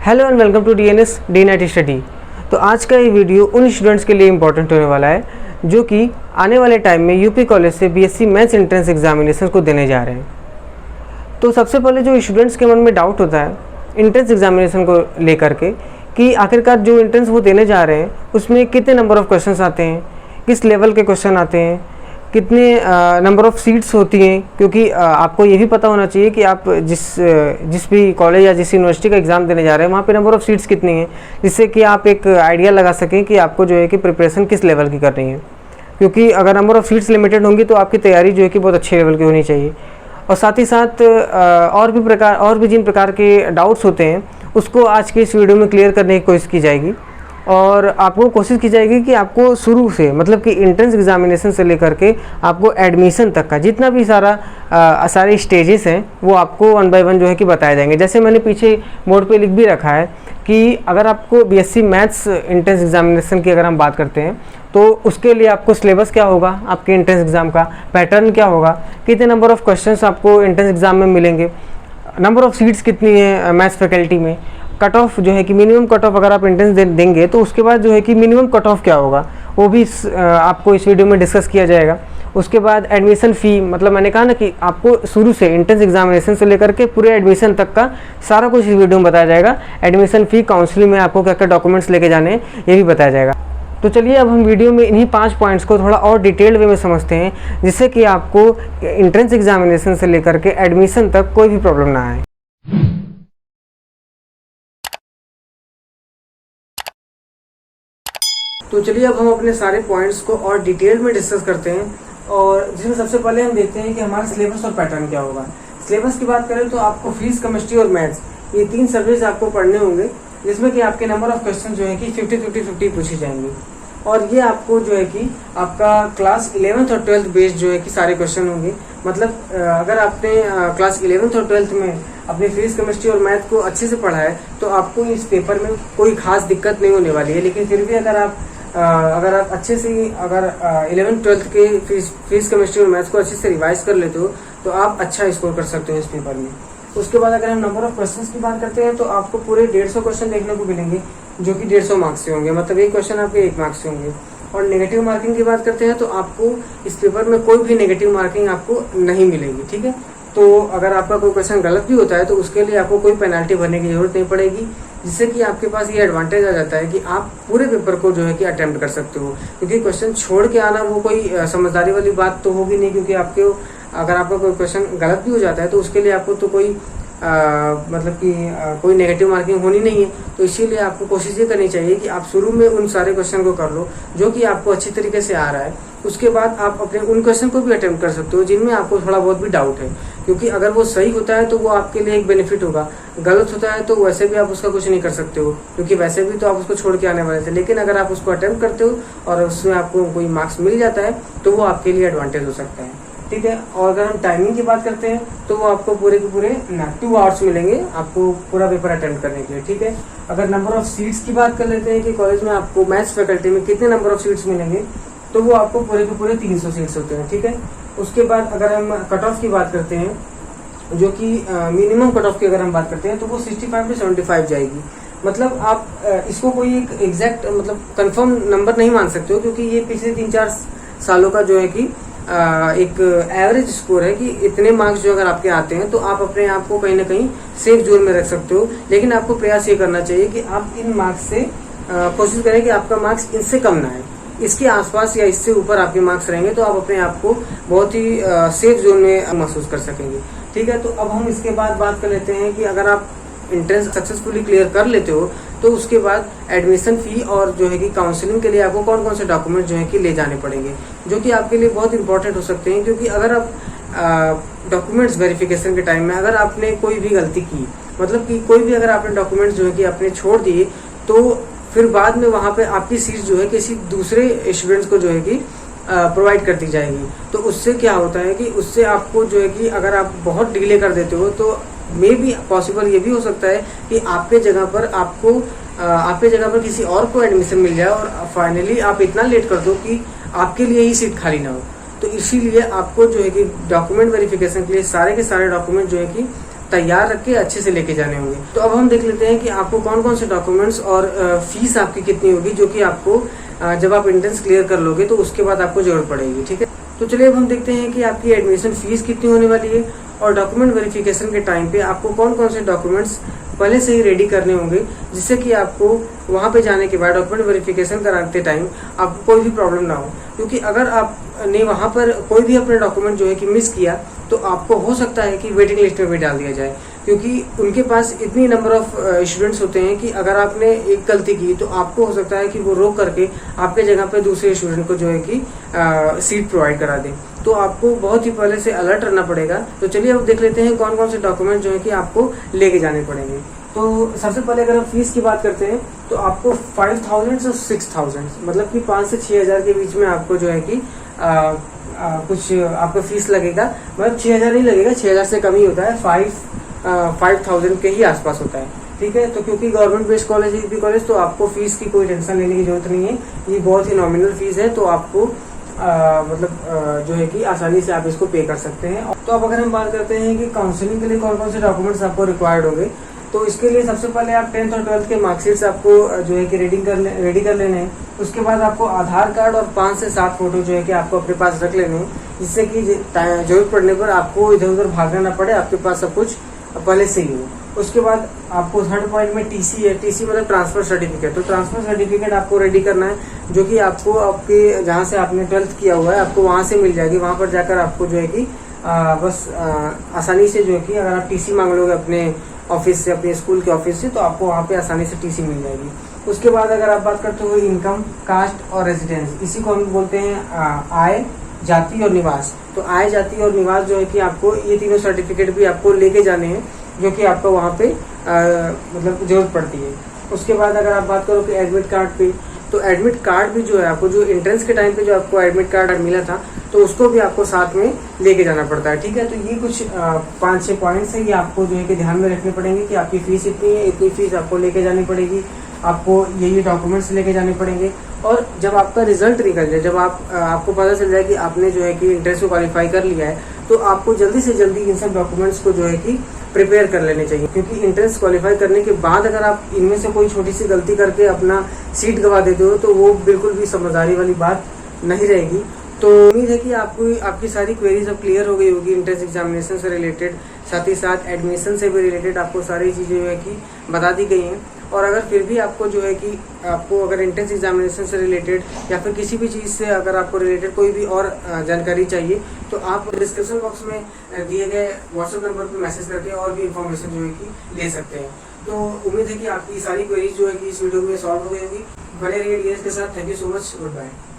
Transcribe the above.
Hello and welcome to DNS day night study. तो आज का ये वीडियो उन स्टूडेंट्स के लिए इम्पोर्टेंट होने वाला है जो कि आने वाले टाइम में यूपी कॉलेज से बीएससी मैथ्स एंट्रेंस एग्जामिनेशन को देने जा रहे हैं। तो सबसे पहले जो स्टूडेंट्स के मन में डाउट होता है एंट्रेंस एग्जामिनेशन को लेकर के कि आखिरकार जो एंट्रेंस वो देने जा रहे हैं उसमें कितने नंबर ऑफ़ क्वेश्चंस आते हैं, किस लेवल के क्वेश्चन आते हैं, कितने नंबर ऑफ़ सीट्स होती हैं। क्योंकि आपको ये भी पता होना चाहिए कि आप जिस भी कॉलेज या जिस यूनिवर्सिटी का एग्ज़ाम देने जा रहे हैं वहाँ पे नंबर ऑफ़ सीट्स कितनी हैं, जिससे कि आप एक आइडिया लगा सकें कि आपको जो है कि प्रिपरेशन किस लेवल की करनी है। क्योंकि अगर नंबर ऑफ़ सीट्स लिमिटेड होंगी तो आपकी तैयारी जो है कि बहुत अच्छे लेवल की होनी चाहिए। और साथ ही साथ और भी जिन प्रकार के डाउट्स होते हैं उसको आज के इस वीडियो में क्लियर करने की कोशिश की जाएगी। और आपको कोशिश की जाएगी कि आपको शुरू से मतलब कि एंट्रेंस एग्जामिनेशन से लेकर के आपको एडमिशन तक का जितना भी सारे स्टेजेस हैं वो आपको वन बाय वन जो है कि बताए जाएंगे। जैसे मैंने पीछे बोर्ड पे लिख भी रखा है कि अगर आपको बीएससी मैथ्स एंट्रेंस एग्जामिनेशन की अगर हम बात करते हैं तो उसके लिए आपको सिलेबस क्या होगा, आपके एंट्रेंस एग्ज़ाम का पैटर्न क्या होगा, कितने नंबर ऑफ़ क्वेश्चंस आपको एंट्रेंस एग्ज़ाम में मिलेंगे, नंबर ऑफ़ सीट्स कितनी है मैथ्स फैकल्टी में, कट ऑफ जो है कि मिनिमम कट ऑफ अगर आप एंट्रेंस देंगे तो उसके बाद जो है कि मिनिमम कट ऑफ क्या होगा वो भी आपको इस वीडियो में डिस्कस किया जाएगा। उसके बाद एडमिशन फ़ी, मतलब मैंने कहा ना कि आपको शुरू से एंट्रेंस एग्जामिनेशन से लेकर के पूरे एडमिशन तक का सारा कुछ इस वीडियो में बताया जाएगा। एडमिशन फ़ी, काउंसलिंग में आपको क्या क्या डॉक्यूमेंट्स लेके जाने हैं ये भी बताया जाएगा। तो चलिए अब हम वीडियो में इन्हीं 5 पॉइंट्स को थोड़ा और डिटेल्ड वे में समझते हैं जिससे कि आपको एंट्रेंस एग्जामिनेशन से लेकर के एडमिशन तक कोई भी प्रॉब्लम ना आए। तो चलिए अब हम अपने सारे पॉइंट्स को और डिटेल में डिस्कस करते हैं। और जिसमें सबसे पहले हम देखते हैं कि हमारा सिलेबस और पैटर्न क्या होगा। सिलेबस की बात करें तो आपको फिजिक्स, केमिस्ट्री और मैथ्स ये 3 सब्जेक्ट आपको पढ़ने होंगे, जिसमें कि आपके नंबर ऑफ क्वेश्चन जो है कि 50-50-50 पूछे जाएंगे। और ये आपको जो है कि आपका क्लास 11th और 12th बेस्ड जो है कि सारे क्वेश्चन होंगे। मतलब अगर आपने क्लास 11th और 12th में अपने फिजिक्स, केमिस्ट्री और मैथ को अच्छे से पढ़ा है तो आपको इस पेपर में कोई खास दिक्कत नहीं होने वाली है। लेकिन फिर भी अगर आप अच्छे से 11th-12th के फिजिक्स, केमिस्ट्री और मैथ्स को अच्छे से रिवाइज कर लेते हो तो आप अच्छा स्कोर कर सकते हो इस पेपर में। उसके बाद अगर हम नंबर ऑफ क्वेश्चंस की बात करते हैं तो आपको पूरे 150 क्वेश्चन देखने को मिलेंगे जो कि 150 मार्क्स से होंगे। मतलब एक क्वेश्चन आपके 1 मार्क्स से होंगे। और नेगेटिव मार्किंग की बात करते हैं तो आपको इस पेपर में कोई भी नेगेटिव मार्किंग आपको नहीं मिलेगी, ठीक है। तो अगर आपका कोई क्वेश्चन गलत भी होता है तो उसके लिए आपको कोई पेनल्टी भरने की जरूरत नहीं पड़ेगी, जिससे कि आपके पास ये एडवांटेज आ जाता है कि आप पूरे पेपर को जो है कि अटेम्प्ट कर सकते हो। क्योंकि क्वेश्चन छोड़ के आना वो कोई समझदारी वाली बात तो होगी नहीं, क्योंकि अगर आपका कोई क्वेश्चन गलत भी हो जाता है तो उसके लिए आपको तो कोई कोई नेगेटिव मार्किंग होनी नहीं है। तो इसीलिए आपको कोशिश ये करनी चाहिए कि आप शुरू में उन सारे क्वेश्चन को कर लो जो कि आपको अच्छी तरीके से आ रहा है। उसके बाद आप अपने उन क्वेश्चन को भी अटेम्प्ट कर सकते हो जिनमें आपको थोड़ा बहुत भी डाउट है। क्योंकि अगर वो सही होता है तो वो आपके लिए एक बेनिफिट होगा, गलत होता है तो वैसे भी आप उसका कुछ नहीं कर सकते हो, क्योंकि वैसे भी तो आप उसको छोड़ के आने वाले थे। लेकिन अगर आप उसको अटेम्प्ट करते हो और उसमें आपको कोई मार्क्स मिल जाता है तो वो आपके लिए एडवांटेज हो सकता है, ठीक है। और अगर हम टाइमिंग की बात करते हैं तो वो आपको पूरे के पूरे 2 आवर्स मिलेंगे आपको पूरा पेपर अटेम्प्ट करने के लिए, ठीक है। अगर नंबर ऑफ सीट्स की बात कर लेते हैं कि कॉलेज में आपको मैथ्स फैकल्टी में कितने नंबर ऑफ सीट्स मिलेंगे, तो वो आपको पूरे के पूरे 300 सीट्स होते हैं, ठीक है। उसके बाद अगर हम कट ऑफ की बात करते हैं, जो कि मिनिमम कट ऑफ की अगर हम बात करते हैं तो वो 65 से 75 जाएगी। मतलब आप इसको कोई एक एग्जैक्ट मतलब कंफर्म नंबर नहीं मान सकते हो, क्योंकि ये पिछले 3-4 सालों का जो है कि एक एवरेज स्कोर है कि इतने मार्क्स जो अगर आपके आते हैं तो आप अपने आप को कहीं ना कहीं सेफ जोन में रख सकते हो। लेकिन आपको प्रयास ये करना चाहिए कि आप इन मार्क्स से कोशिश करें कि आपका मार्क्स इनसे कम ना है, इसके आसपास या इससे ऊपर आपके मार्क्स रहेंगे तो आप अपने आप को बहुत ही सेफ जोन में महसूस कर सकेंगे, ठीक है। तो अब हम इसके बाद बात कर लेते हैं कि अगर आप एंट्रेंस सक्सेसफुली क्लियर कर लेते हो तो उसके बाद एडमिशन फी और जो है कि काउंसलिंग के लिए आपको कौन कौन से डॉक्यूमेंट जो है कि ले जाने पड़ेंगे, जो कि आपके लिए बहुत इंपॉर्टेंट हो सकते हैं। क्योंकि अगर आप डॉक्यूमेंट्स वेरिफिकेशन के टाइम में अगर आपने कोई भी गलती की, मतलब कि कोई भी अगर आपने डॉक्यूमेंट्स जो है कि आपने छोड़ दिए तो फिर बाद में वहाँ पे आपकी सीट जो है किसी दूसरे स्टूडेंट्स को जो है कि प्रोवाइड कर दी जाएगी। तो उससे क्या होता है कि उससे आपको जो है कि अगर आप बहुत डिले कर देते हो तो मे बी पॉसिबल ये भी हो सकता है कि आपके जगह पर किसी और को एडमिशन मिल जाए और फाइनली आप इतना लेट कर दो कि आपके लिए ही सीट खाली ना हो। तो इसीलिए आपको जो है कि डॉक्यूमेंट वेरिफिकेशन के लिए सारे के सारे डॉक्यूमेंट जो है कि तैयार रख के अच्छे से लेके जाने होंगे। तो अब हम देख लेते हैं कि आपको कौन कौन से डॉक्यूमेंट्स और फीस आपकी कितनी होगी, जो कि आपको जब आप एंट्रेंस क्लियर कर लोगे तो उसके बाद आपको जरूरत पड़ेगी। ठीक है, तो चलिए अब हम देखते हैं कि आपकी एडमिशन फीस कितनी होने वाली है और डॉक्यूमेंट वेरिफिकेशन के टाइम पे आपको कौन कौन से डॉक्यूमेंट्स पहले से ही रेडी करने होंगे, जिससे कि आपको वहाँ पे जाने के बाद डॉक्यूमेंट वेरिफिकेशन कराते टाइम आपको कोई भी प्रॉब्लम ना हो। क्योंकि अगर आपने वहाँ पर कोई भी अपने डॉक्यूमेंट जो है कि मिस किया तो आपको हो सकता है कि वेटिंग लिस्ट में भी डाल दिया जाए, क्योंकि उनके पास इतनी नंबर ऑफ स्टूडेंट्स होते हैं कि अगर आपने एक गलती की तो आपको हो सकता है कि वो रोक करके आपके जगह पे दूसरे स्टूडेंट को जो है कि सीट प्रोवाइड करा दें। तो आपको बहुत ही पहले से अलर्ट रहना पड़ेगा। तो चलिए अब देख लेते हैं कौन कौन से डॉक्यूमेंट जो है कि आपको लेके जाने पड़ेंगे। तो सबसे पहले अगर हम फीस की बात करते हैं तो आपको 5000 से 6000 मतलब कि 5 से 6000 के बीच में आपको जो है कि कुछ आपका फीस लगेगा। मतलब 6000 नहीं लगेगा, 6000 से कम ही होता है, 5000 के ही आसपास होता है। ठीक है, तो क्योंकि गवर्नमेंट बेस्ड कॉलेज है कॉलेज, तो आपको फीस की कोई टेंशन लेने की जरूरत नहीं है। ये बहुत ही नॉमिनल फीस है, तो आपको जो है कि आसानी से आप इसको पे कर सकते हैं। तो अब अगर हम बात करते हैं कि काउंसलिंग के लिए कौन कौन से डॉक्यूमेंट्स आपको रिक्वायर्ड होंगे, तो इसके लिए सबसे पहले आप 10th और 12th के मार्कशीट्स आपको जो है कि रेडी कर लेने हैं। उसके बाद आपको आधार कार्ड और 5 से 7 फोटो जो है कि आपको अपने पास रख लेने हैं, जिससे कि जरूरत पड़ने पर आपको इधर उधर भागना ना पड़े, आपके पास सब कुछ पहले से ही हो। उसके बाद आपको थर्ड पॉइंट में टीसी है, टीसी मतलब ट्रांसफर सर्टिफिकेट। तो ट्रांसफर सर्टिफिकेट आपको रेडी करना है, जो कि आपको आपके जहाँ से आपने 12th किया हुआ है आपको वहाँ से मिल जाएगी। वहाँ पर जाकर आपको जो है कि बस आसानी से जो है कि अगर आप टीसी मांग लोगे अपने ऑफिस से, अपने स्कूल के ऑफिस से, तो आपको वहाँ पे आसानी से टीसी मिल जाएगी। उसके बाद अगर आप बात करते हो इनकम, कास्ट और रेजिडेंस, इसी को हम बोलते हैं आय, जाति और निवास। तो आय, जाति और निवास जो है कि आपको ये तीनों सर्टिफिकेट भी आपको लेके जाने हैं, जो कि आपको वहाँ पे मतलब जरूरत पड़ती है। उसके बाद अगर आप बात करो कि एडमिट कार्ड पे, तो एडमिट कार्ड भी जो है आपको जो एंट्रेंस के टाइम पे जो आपको एडमिट कार्ड मिला था, तो उसको भी आपको साथ में लेके जाना पड़ता है। ठीक है, तो ये कुछ 5-6 पॉइंट्स है, ये आपको जो है कि ध्यान में रखने पड़ेंगे कि आपकी फीस इतनी है, इतनी फीस आपको लेके जानी पड़ेगी, आपको ये डॉक्यूमेंट्स लेके जाने पड़ेंगे। और जब आपका रिजल्ट निकल जाए, जब आपको पता चल जाए कि आपने जो है कि एंट्रेंस को क्वालिफाई कर लिया है, तो आपको जल्दी से जल्दी इन सब डॉक्यूमेंट्स को जो है कि प्रिपेयर कर लेने चाहिए। क्योंकि एंट्रेंस क्वालिफाई करने के बाद अगर आप इनमें से कोई छोटी सी गलती करके अपना सीट गवा देते हो, तो वो बिल्कुल भी समझदारी वाली बात नहीं रहेगी। तो उम्मीद है कि आपकी सारी क्वेरीज अब क्लियर हो गई होगी एंट्रेंस एग्जामिनेशन से रिलेटेड, साथ ही साथ एडमिशन से भी रिलेटेड आपको सारी चीज़ें जो है कि बता दी गई हैं। और अगर फिर भी आपको जो है कि आपको अगर एंट्रेंस एग्जामिनेशन से रिलेटेड या फिर किसी भी चीज़ से अगर आपको रिलेटेड कोई भी और जानकारी चाहिए, तो आप डिस्क्रिप्शन बॉक्स में दिए गए व्हाट्सएप नंबर पर मैसेज करके और भी इंफॉर्मेशन जो है कि ले सकते हैं। तो उम्मीद है कि आपकी सारी क्वेरीज जो है कि इस वीडियो में सॉल्व हो गई होगी। बने रहिए डीएस के साथ। Thank you so much, good bye.